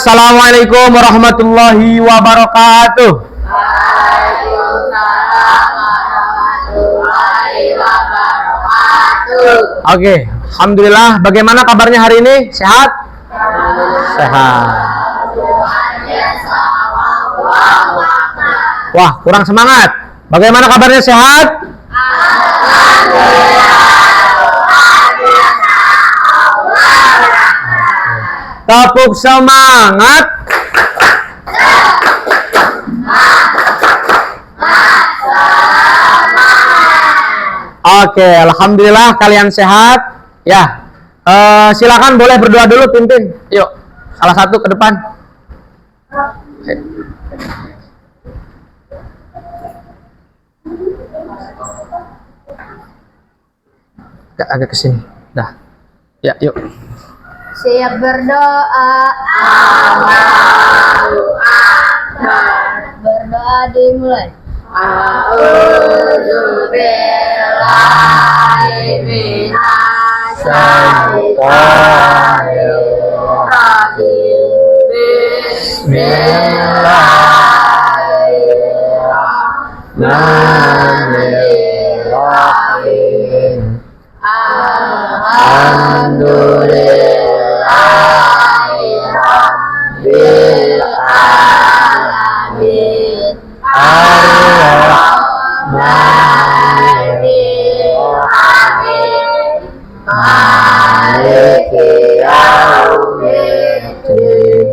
Assalamualaikum warahmatullahi wabarakatuh. Waalaikumsalam warahmatullahi wabarakatuh. Oke, alhamdulillah. Bagaimana kabarnya hari ini? Sehat? Sehat. Wah, kurang semangat. Bagaimana kabarnya? Sehat? Tepuk semangat. Oke, alhamdulillah kalian sehat. Ya, silakan boleh berdoa dulu, pimpin. Yuk, salah satu ke depan. Agak kesini. Dah. Ya, yuk. Siap berdoa. Allahu Akbar. Berdoa dimulai. A'udzu billahi minasy syaithanir rajim. Bismillahirrahmanirrahim. Alhamdulillahirabbil alamin. Ar-Rahmanir-Rahim. Maliki yaumiddin.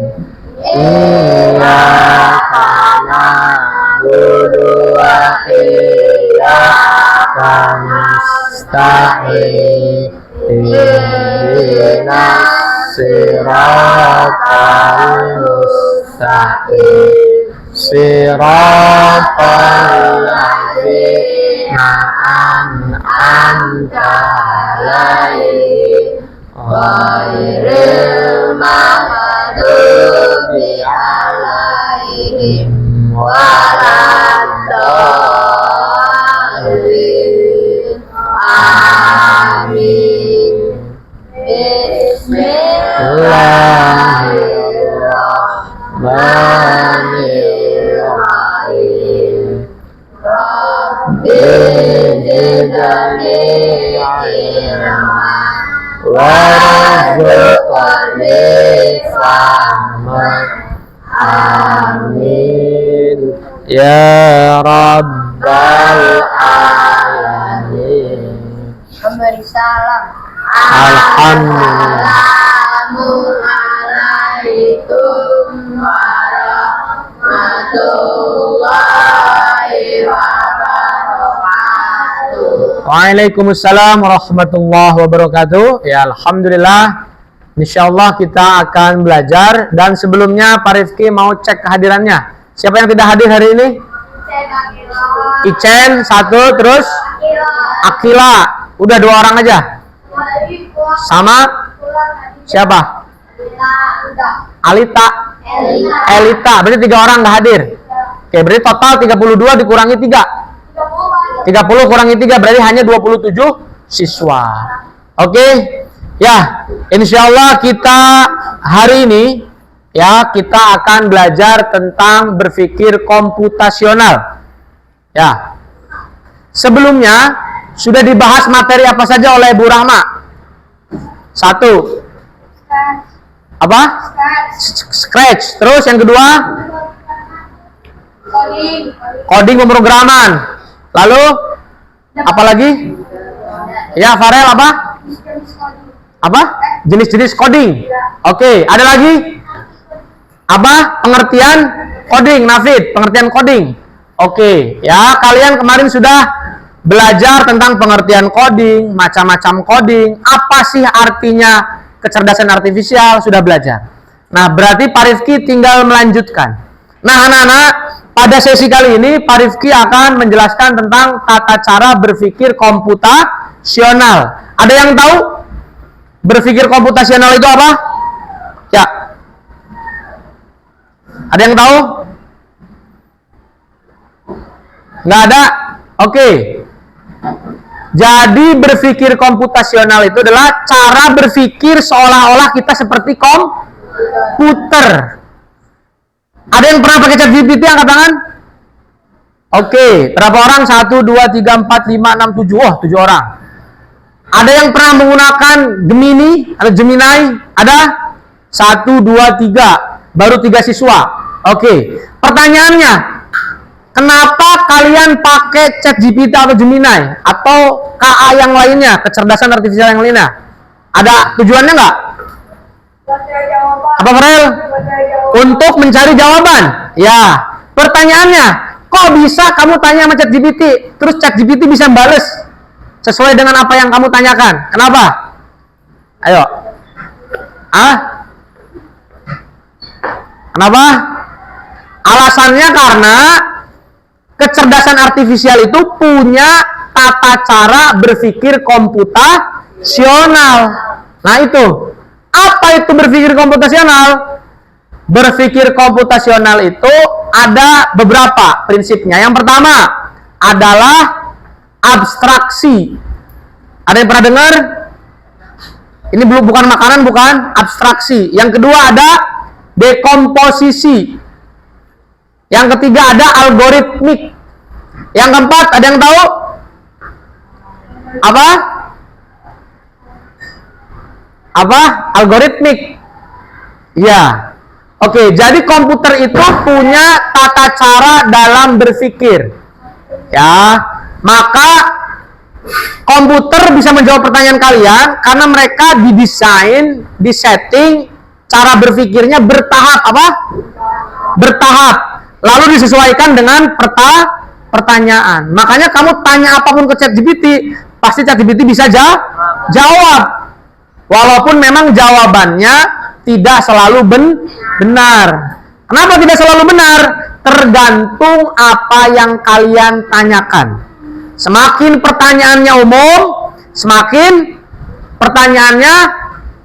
Iyyaka na'budu wa iyyaka nasta'in. Ihdinas siratal mustaqim. Siratal ladzina an'amta 'alaihim ghairil maghdubi 'alaihim waladdallin. Amin. Bismillahirrahmanirrahim. Rabbidzidni ilman warzuqni fahman. Amin ya rabbal alamin. Memberi salam. Alhamdulillah. Assalamualaikum warahmatullahi wabarakatuh. Waalaikumsalam warahmatullahi wabarakatuh. Ya, alhamdulillah. Insyaallah kita akan belajar. Dan sebelumnya Pak Rifki mau cek kehadirannya. Siapa yang tidak hadir hari ini? Icen satu, terus Akila. Udah 2 orang aja. Sama siapa? Alita. Elita. Berarti 3 orang nggak hadir. Oke, berarti total 32 dikurangi 3. 30 kurangi 3 berarti hanya 27 siswa. Oke. Ya, insyaallah kita hari ini ya kita akan belajar tentang berpikir komputasional. Ya. Sebelumnya sudah dibahas materi apa saja oleh Bu Rahma? 1. Apa? Scratch. Terus yang kedua? Coding pemrograman. Lalu apa lagi? Ya, Farel apa? Apa? Jenis-jenis coding. Oke, ada lagi? Apa? Pengertian coding, Nafid, pengertian coding. Oke, ya kalian kemarin sudah belajar tentang pengertian coding, macam-macam coding, apa sih artinya kecerdasan artifisial, sudah belajar. Nah, berarti Pak Rifki tinggal melanjutkan. Nah, anak-anak, pada sesi kali ini Pak Rifki akan menjelaskan tentang tata cara berpikir komputasional. Ada yang tahu berpikir komputasional itu apa? Ya. Ada yang tahu? Nggak ada? Oke. Jadi berpikir komputasional itu adalah cara berpikir seolah-olah kita seperti komputer. Ada yang pernah pakai ChatGPT angkat tangan? Oke, berapa orang? 1, 2, 3, 4, 5, 6, 7. Oh, 7 orang. Ada yang pernah menggunakan Gemini atau Gemini? Ada? 1, 2, 3. Baru 3 siswa. Oke, pertanyaannya, kenapa kalian pakai ChatGPT atau Gemini? Atau KA yang lainnya, kecerdasan artifisial yang lainnya? Ada tujuannya nggak? Apa Farel? Untuk mencari jawaban. Ya, pertanyaannya, kok bisa kamu tanya sama ChatGPT, terus ChatGPT bisa bales sesuai dengan apa yang kamu tanyakan? Kenapa? Ayo. Kenapa? Alasannya karena kecerdasan artifisial itu punya tata cara berpikir komputasional. Nah itu, apa itu berpikir komputasional? Berpikir komputasional itu ada beberapa prinsipnya. Yang pertama adalah abstraksi. Ada yang pernah dengar? Ini belum, bukan makanan, bukan, abstraksi. Yang kedua ada dekomposisi. Yang ketiga ada algoritmik. Yang keempat, ada yang tahu? Apa? Algoritmik. Ya. Oke, jadi komputer itu punya tata cara dalam berpikir. Ya, maka komputer bisa menjawab pertanyaan kalian karena mereka didesain, disetting cara berpikirnya bertahap bertahap, lalu disesuaikan dengan pertanyaan. Makanya kamu tanya apapun ke ChatGPT, pasti ChatGPT bisa jawab, walaupun memang jawabannya tidak selalu benar. Kenapa tidak selalu benar? Tergantung apa yang kalian tanyakan. Semakin pertanyaannya umum, semakin pertanyaannya,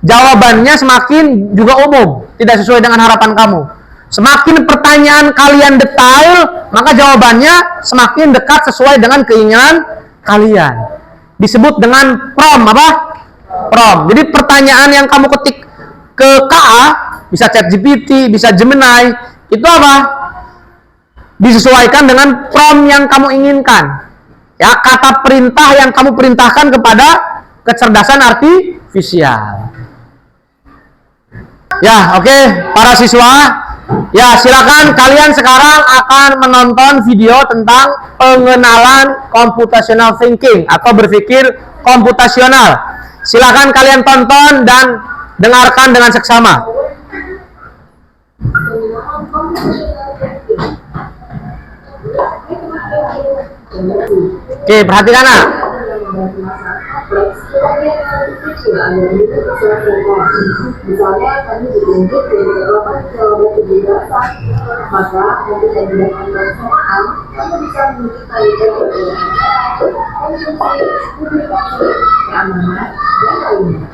jawabannya semakin juga umum, tidak sesuai dengan harapan kamu. Semakin pertanyaan kalian detail, maka jawabannya semakin dekat sesuai dengan keinginan kalian. Disebut dengan prompt, prompt. Jadi pertanyaan yang kamu ketik ke KA, bisa ChatGPT, bisa Gemini, itu disesuaikan dengan prompt yang kamu inginkan. Ya, kata perintah yang kamu perintahkan kepada kecerdasan artifisial. Ya, oke, para siswa. Ya, silakan kalian sekarang akan menonton video tentang pengenalan computational thinking atau berpikir komputasional. Silakan kalian tonton dan dengarkan dengan seksama. Oke, perhatikan nak. Misalnya kami ditunjuk dari beberapa kilometer penjelasan, maka untuk memudahkan pelaksanaan, kami bisa menunjukkan konsumsi, publikasi, keamanan, dan lainnya.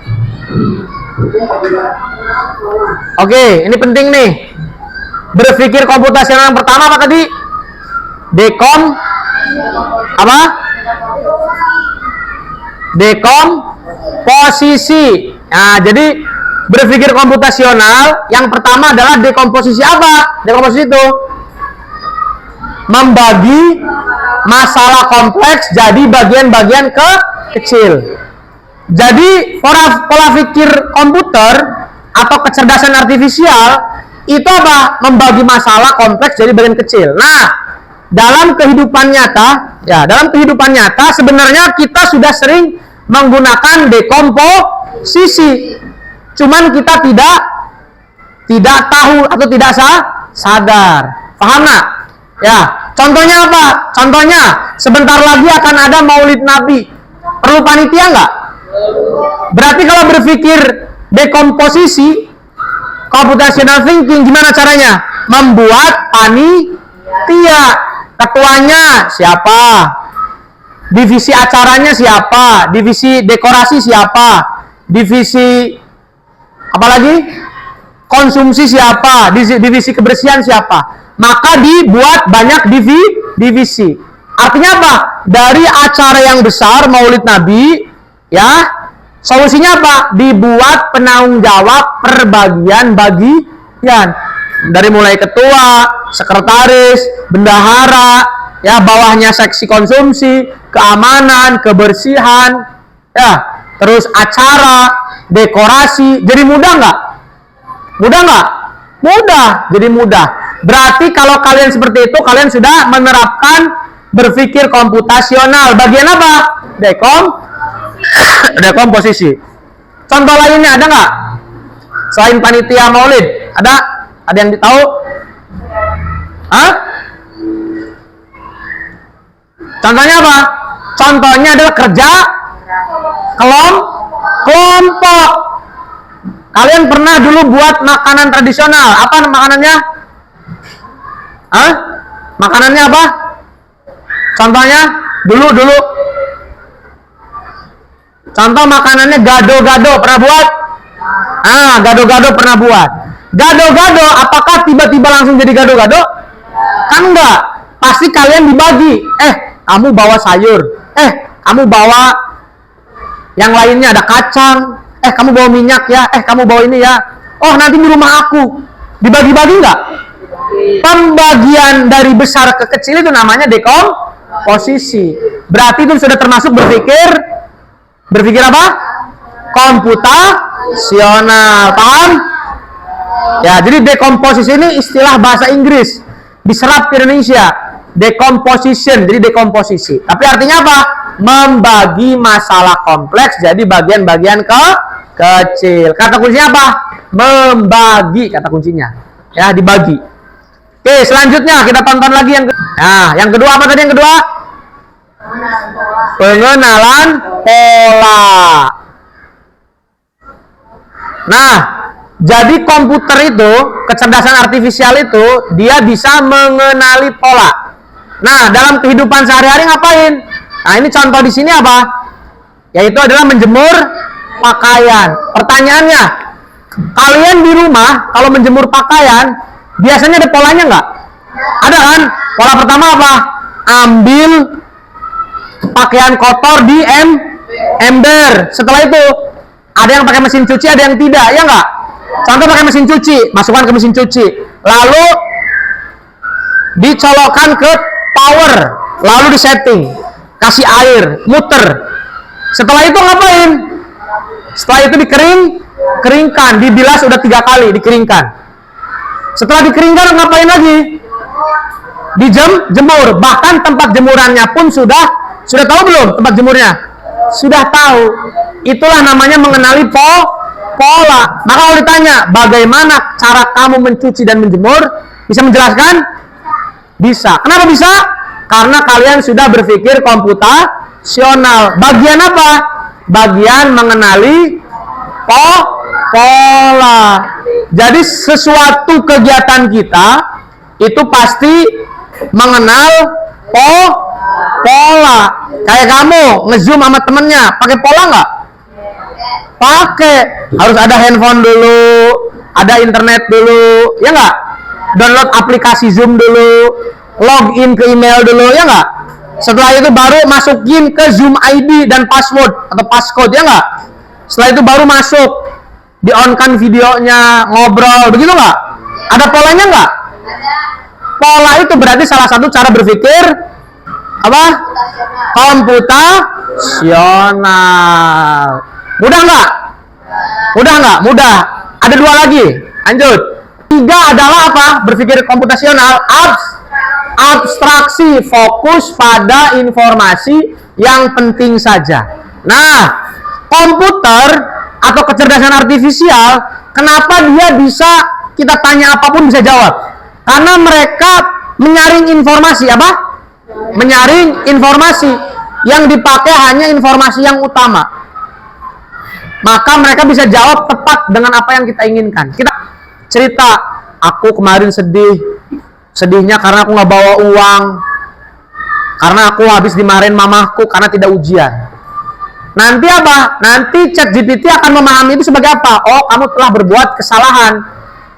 Oke, ini penting nih. Berpikir komputasional yang pertama apa tadi? Dekomposisi. Nah, jadi berpikir komputasional yang pertama adalah dekomposisi. Apa dekomposisi itu? Membagi masalah kompleks jadi bagian-bagian kecil. Jadi pola pikir komputer atau kecerdasan artifisial itu membagi masalah kompleks jadi bagian kecil. Nah, dalam kehidupan nyata, sebenarnya kita sudah sering menggunakan dekomposisi. Cuman kita tidak tahu atau tidak sadar. Paham nggak? Ya, contohnya apa? Contohnya, sebentar lagi akan ada Maulid Nabi. Perlu panitia nggak? Berarti kalau berpikir dekomposisi, computational thinking, gimana caranya? Membuat panitia. Ketuanya siapa? Divisi acaranya siapa? Divisi dekorasi siapa? Divisi apalagi? Konsumsi siapa? Divisi kebersihan siapa? Maka dibuat banyak divisi. Artinya apa? Dari acara yang besar Maulid Nabi, ya, solusinya apa? Dibuat penanggung jawab perbagian-bagian. dari mulai ketua, sekretaris, bendahara, ya bawahnya seksi konsumsi, keamanan, kebersihan, ya terus acara, dekorasi. Jadi mudah nggak? Mudah nggak? Mudah, jadi mudah. Berarti kalau kalian seperti itu, kalian sudah menerapkan berpikir komputasional. Bagian apa? Dekomposisi. Contoh lainnya ada nggak? Selain panitia maulid, ada yang tahu? Hah? Contohnya apa? Contohnya adalah kerja kelompok. Kalian pernah dulu buat makanan tradisional? Apa makanannya? Hah? Makanannya apa? Contohnya dulu. Contoh makanannya gado-gado pernah buat? Gado-gado pernah buat. Gado-gado apakah tiba-tiba langsung jadi gado-gado? Kan enggak. Pasti kalian dibagi. Kamu bawa sayur. Kamu bawa yang lainnya, ada kacang. Kamu bawa minyak ya. Kamu bawa ini ya. Oh, nanti di rumah aku. Dibagi-bagi enggak? Pembagian dari besar ke kecil itu namanya dekomposisi. Berarti itu sudah termasuk berpikir apa? Komputasional. Paham? Ya, jadi dekomposisi ini istilah bahasa Inggris diserap ke Indonesia. Decomposition, jadi dekomposisi. Tapi artinya apa? Membagi masalah kompleks jadi bagian-bagian kecil. Kata kuncinya apa? Membagi, kata kuncinya. Ya, dibagi. Oke, selanjutnya kita tonton lagi yang kedua apa tadi yang kedua? Pengenalan pola. Nah, jadi komputer itu, kecerdasan artifisial itu, dia bisa mengenali pola. Nah, dalam kehidupan sehari-hari ngapain? Nah, ini contoh di sini apa? Yaitu adalah menjemur pakaian. Pertanyaannya, kalian di rumah kalau menjemur pakaian, biasanya ada polanya nggak? Ada kan? Pola pertama apa? Ambil pakaian kotor di ember. Setelah itu ada yang pakai mesin cuci, ada yang tidak, ya nggak? Contoh pakai mesin cuci, masukkan ke mesin cuci, lalu dicolokkan ke power, lalu disetting, kasih air, muter. Setelah itu ngapain? Setelah itu dikeringkan, dibilas udah 3 kali dikeringkan. Setelah dikeringkan ngapain lagi? Dijemur. Bahkan tempat jemurannya pun sudah tahu belum tempat jemurnya? Sudah tahu. Itulah namanya mengenali pola. Maka kalau ditanya bagaimana cara kamu mencuci dan menjemur, bisa menjelaskan? Bisa. Kenapa bisa? Karena kalian sudah berpikir komputasional. Bagian apa? Bagian mengenali pola. Jadi sesuatu kegiatan kita itu pasti mengenal pola. Kayak kamu nge-zoom sama temennya, pakai pola nggak? Pakai. Harus ada handphone dulu, ada internet dulu, ya nggak? Download aplikasi Zoom dulu, login ke email dulu, ya nggak? Setelah itu baru masukin ke Zoom ID dan password atau passcode, ya nggak? Setelah itu baru masuk, di-on-kan videonya, ngobrol, begitu nggak? Ada polanya nggak? Pola itu berarti salah satu cara berpikir apa? Komputasional. Mudah nggak? Mudah. Ada 2 lagi. Lanjut. 3 adalah apa? Berpikir komputasional. Abstraksi, fokus pada informasi yang penting saja. Nah, komputer atau kecerdasan artifisial, kenapa dia bisa kita tanya apapun bisa jawab? Karena mereka menyaring informasi apa? Menyaring informasi yang dipakai hanya informasi yang utama. Maka mereka bisa jawab tepat dengan apa yang kita inginkan. Kita cerita, aku kemarin sedihnya karena aku nggak bawa uang, karena aku habis dimarahin mamaku karena tidak ujian. Nanti apa? Nanti ChatGPT akan memahami itu sebagai apa? Oh, kamu telah berbuat kesalahan.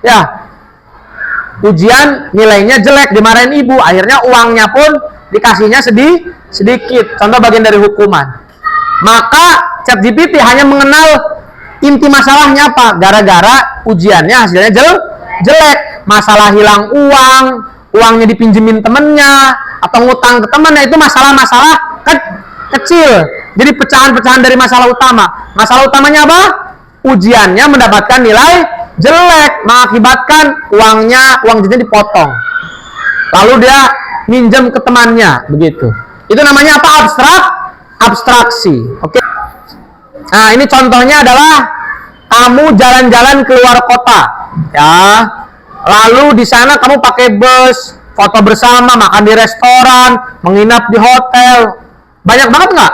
Ya, ujian nilainya jelek, dimarahin ibu, akhirnya uangnya pun dikasihnya sedikit. Contoh bagian dari hukuman. Maka ChatGPT hanya mengenal inti masalahnya apa? Gara-gara ujiannya hasilnya jelek. masalah hilang uang, uangnya dipinjemin temennya, atau ngutang ke temennya, itu masalah-masalah kecil. Jadi pecahan-pecahan dari masalah utama. Masalah utamanya apa? Ujiannya mendapatkan nilai jelek, mengakibatkan uang jajannya dipotong. Lalu dia minjem ke temannya, begitu. Itu namanya apa? Abstraksi. Oke. Nah, ini contohnya adalah kamu jalan-jalan keluar kota, ya. Lalu di sana kamu pakai bus, foto bersama, makan di restoran, menginap di hotel. Banyak banget nggak?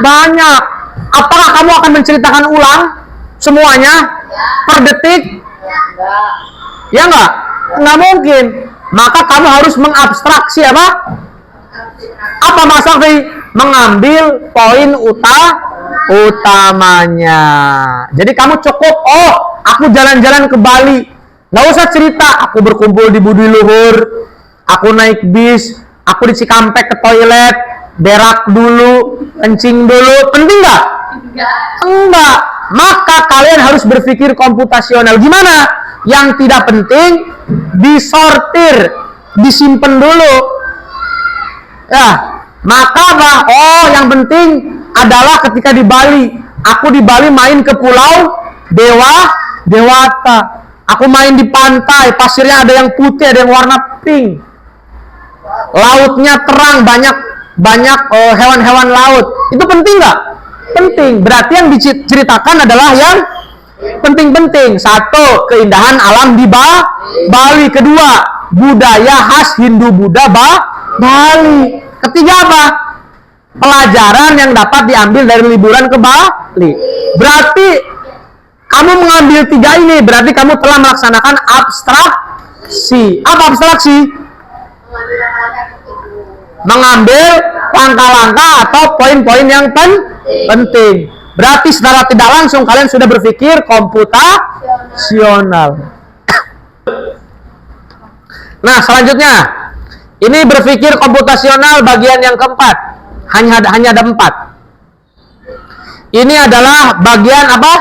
Banyak. Apakah kamu akan menceritakan ulang semuanya per detik? Ya nggak? Nggak mungkin. Maka kamu harus mengabstraksi apa? Apa maksudnya? Mengambil poin utamanya. Jadi kamu cukup, aku jalan-jalan ke Bali, nggak usah cerita aku berkumpul di Budi Luhur, aku naik bis, aku di Cikampek ke toilet, berak dulu, kencing dulu. Penting nggak? Enggak. Maka kalian harus berpikir komputasional. Gimana? Yang tidak penting disortir, disimpan dulu, ya. Maka yang penting adalah ketika di Bali, aku di Bali main ke pulau Dewata. Aku main di pantai, pasirnya ada yang putih, ada yang warna pink. Lautnya terang, banyak hewan-hewan laut. Itu penting nggak? Penting. Berarti yang diceritakan adalah yang penting-penting. Satu, keindahan alam di Bali. Kedua, budaya khas Hindu-Buddha Bali. Ketiga apa? Pelajaran yang dapat diambil dari liburan ke Bali. Berarti kamu mengambil 3 ini, berarti kamu telah melaksanakan abstraksi. Apa abstraksi? Mengambil langkah-langkah atau poin-poin yang penting. Berarti secara tidak langsung kalian sudah berpikir komputasional. Nah, selanjutnya ini berpikir komputasional bagian yang keempat. Hanya ada 4. Ini adalah bagian apa?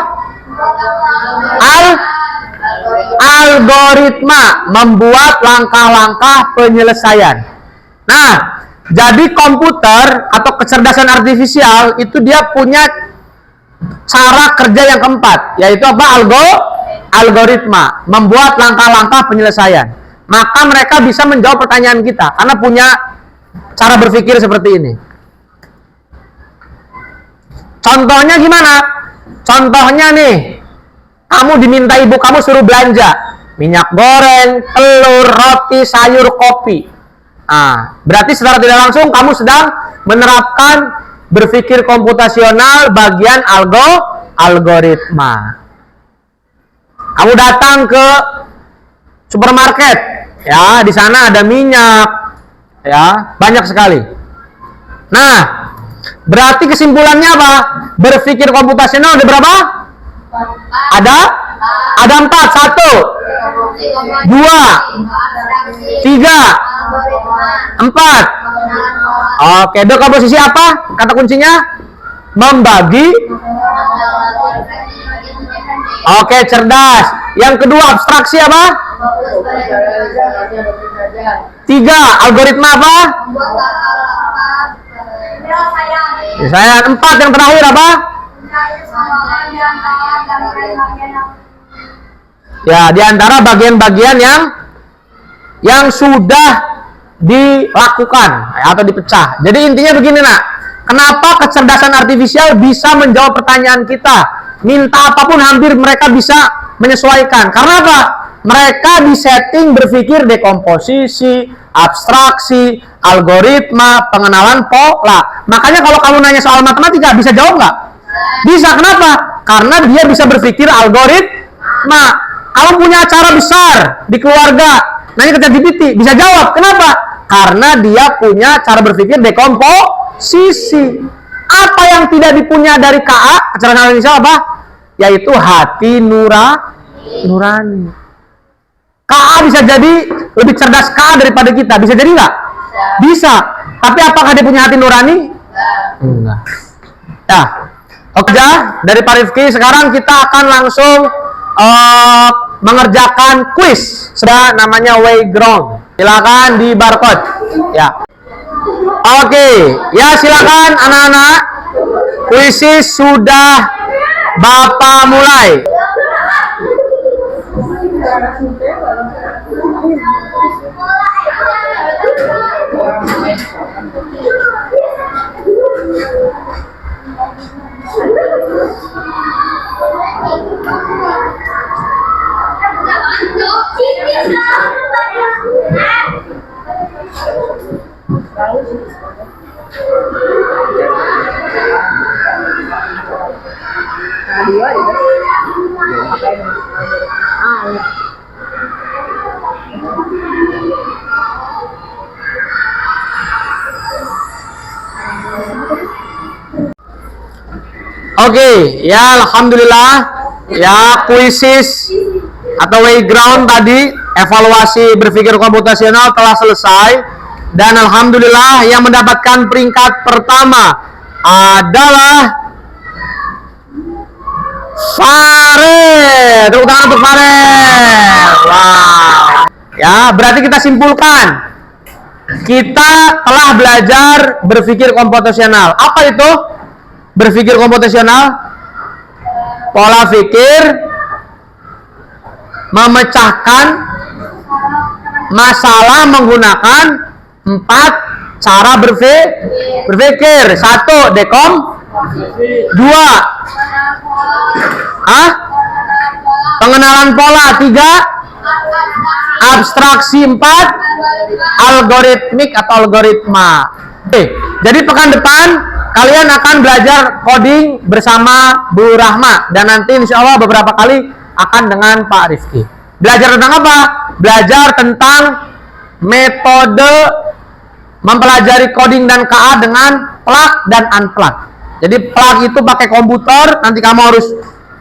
Algoritma, membuat langkah-langkah penyelesaian. Nah, jadi komputer atau kecerdasan artifisial itu dia punya cara kerja yang keempat, yaitu apa? Algoritma, membuat langkah-langkah penyelesaian. Maka mereka bisa menjawab pertanyaan kita karena punya cara berpikir seperti ini. Contohnya gimana? Contohnya nih, kamu diminta ibu kamu suruh belanja minyak goreng, telur, roti, sayur, kopi. Nah, berarti secara tidak langsung kamu sedang menerapkan berpikir komputasional bagian algoritma. Kamu datang ke supermarket, ya, di sana ada minyak, ya, banyak sekali. Nah, berarti kesimpulannya apa? Berpikir komputasional ada berapa? Ada 4. 1, 2, 3, 4. Oke, do komposisi apa? Kata kuncinya membagi. Oke, cerdas. Yang kedua, abstraksi apa? 3, algoritma apa? Saya 4, yang terakhir apa? Ya, di antara bagian-bagian yang sudah dilakukan atau dipecah. Jadi intinya begini, nak. Kenapa kecerdasan artifisial bisa menjawab pertanyaan kita? Minta apapun hampir mereka bisa menyesuaikan. Karena apa? Mereka disetting berpikir dekomposisi, abstraksi, algoritma, pengenalan pola. Makanya kalau kamu nanya soal matematika, bisa jawab nggak? Bisa. Kenapa? Karena dia bisa berpikir algoritma. Kamu punya acara besar di keluarga, nanya ke ChatGPT, bisa jawab. Kenapa? Karena dia punya cara berpikir dekomposisi. Apa yang tidak dipunya dari KA, acara analisa apa? Yaitu hati nurani. KA bisa jadi lebih cerdas KA daripada kita. Bisa jadi nggak? Bisa. Tapi apakah dia punya hati nurani? Enggak. Ya. Oke, dari Pak Rifki, sekarang kita akan langsung mengerjakan kuis. Sudah namanya Playground. Silakan di barcode. Ya. Oke, ya silakan anak-anak. Kuisis sudah Bapak mulai. Oke, ya alhamdulillah ya kuisis atau Playground tadi evaluasi berpikir komputasional telah selesai dan alhamdulillah yang mendapatkan peringkat pertama adalah Farel. Tepuk tangan untuk Farel. Wow. Ya, berarti kita simpulkan kita telah belajar berpikir komputasional. Apa itu? Berpikir komputasional, pola pikir, memecahkan masalah menggunakan 4 cara berpikir. 1. Dekom. 2. Pengenalan pola. 3. Abstraksi. 4. Algoritmik atau algoritma. Oke, jadi pekan depan kalian akan belajar coding bersama Bu Rahma dan nanti insya Allah beberapa kali akan dengan Pak Rifki. Belajar tentang apa? Belajar tentang metode mempelajari coding dan KA dengan plug dan unplug. Jadi plug itu pakai komputer, nanti kamu harus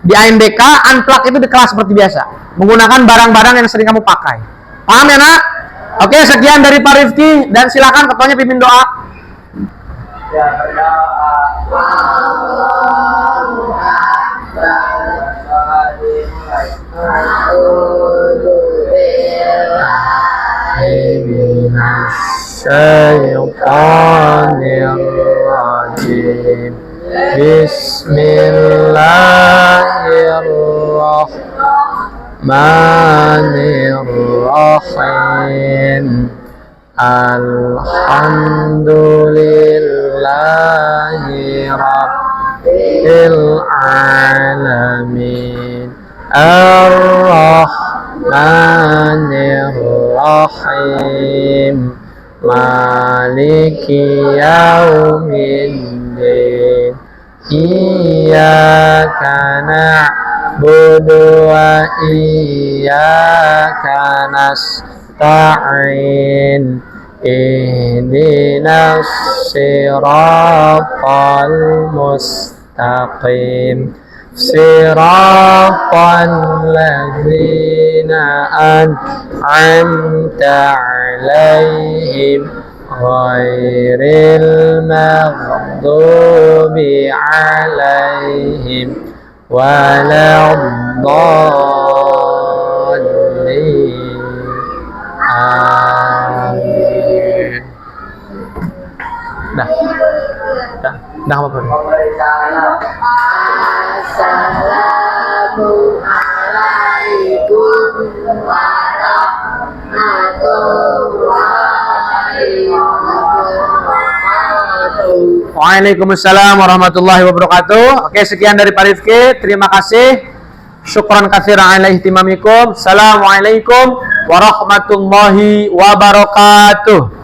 di ANDK, unplug itu di kelas seperti biasa, menggunakan barang-barang yang sering kamu pakai. Paham ya nak? Oke, sekian dari Pak Rifki dan silakan ketuanya pimpin doa. Ya, Bismillahirrahmanirrahim. Alhamdulillahi Rabbil Alamin Ar-Rahmanir-Rahim Maliki Yaumiddin Iyyaka na'budu wa iyyaka nasta'in Ihdinas siratal mustaqim Siratal ladzina an'amta 'alaihim ghairil maghdubi 'alaihim waladdallin. Amin. Dah apa-apa. Assalamualaikum warahmatullahi wabarakatuh. Waalaikumsalam warahmatullahi wabarakatuh. Oke, sekian dari Pak Rifki. Terima kasih. Syukran katsiran ala ihtimamikum. Assalamualaikum warahmatullahi wabarakatuh.